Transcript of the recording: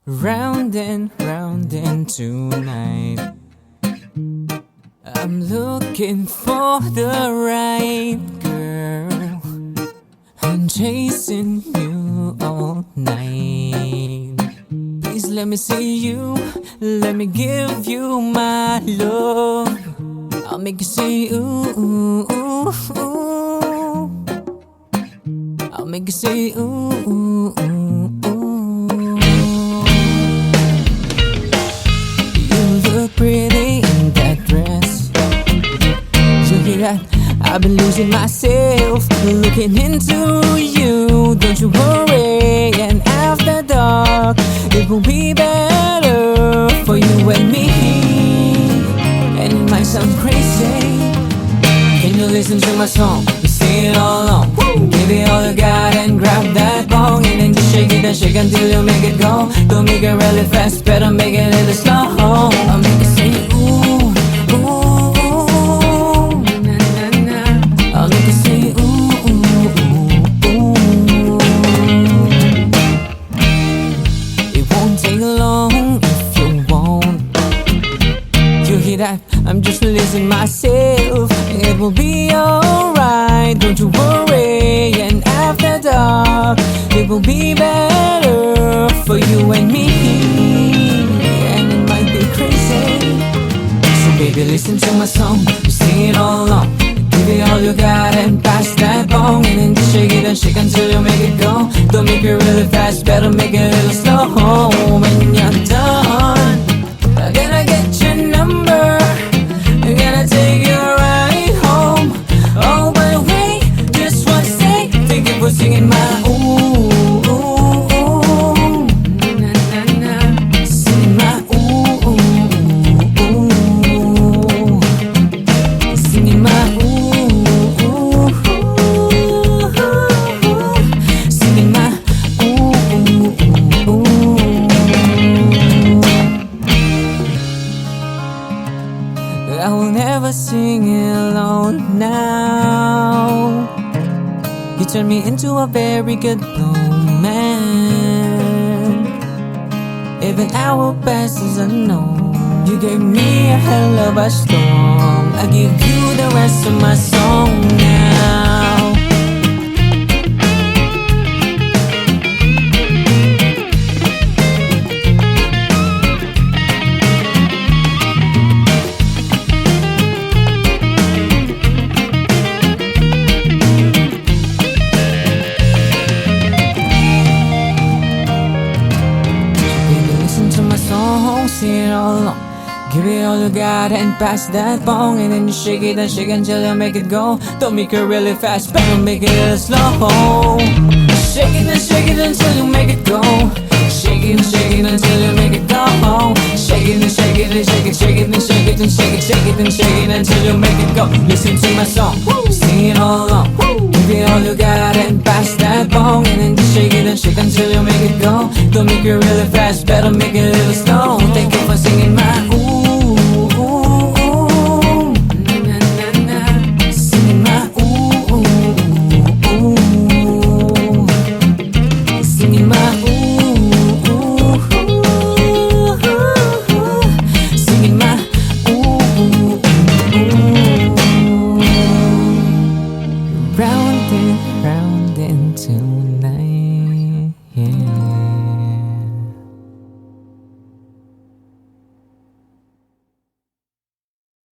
Round and tonight, I'm looking for the right girl. I'm chasing you all night. Please let me see you, let me give you my love. I'll make you say ooh, ooh, ooh, ooh. I'll make you say ooh, ooh, ooh, ooh. You look pretty in that dress. You hear that? I've been losing myself looking into you. Don't you worry, and after dark it will be better for you and me. And it might sound crazy. Can you listen to my song? You sing it all along. Give it all you got and grab that bong, and then just shake it and shake until you make it go. Don't make it really fast, better make it a little slow. I'll make it say ooh, ooh, ooh, na na na. I'll make it say ooh, ooh, ooh, ooh. It won't take long if you won't. You hear that? I'm just releasing myself. It will be alright, don't you worry. And after dark, it will be better for you and me. And it might be crazy, so baby listen to my song. You sing it all along. Give it all you got and pass that bong, and then just shake it and shake until you make it go. Don't make it really fast, better make it a little slow. When you're done, I gotta get your number, I gotta take you right home. Oh, by the way, just wanna say thank you for singing my ooh, ooh, ooh, na na na. Singing my ooh, ooh, ooh, singing my ooh, ooh, ooh, singing my ooh, ooh, ooh. I will never sing it alone now. You turn me into a very good man. If an hour passes unknown, you gave me a hell of a storm. I give you the rest of my song now. Sing it all along. Give it all you got and pass that bong, and then you shake it and shake until you make it go. Don't make it really fast, better make it a little slow. Shake it and shake it until you make it go. Shake it and shake it until you make it go. Shake it and shake it and shake it, shake it and shake it and shake it, shake it and shake it until you make it go. Listen to my song, sing it all along. Give it all you got and pass that bong, and then just shake it and shake until you make it go. Don't make it really fast, better make it a little slow. Thank you for singing my ooh.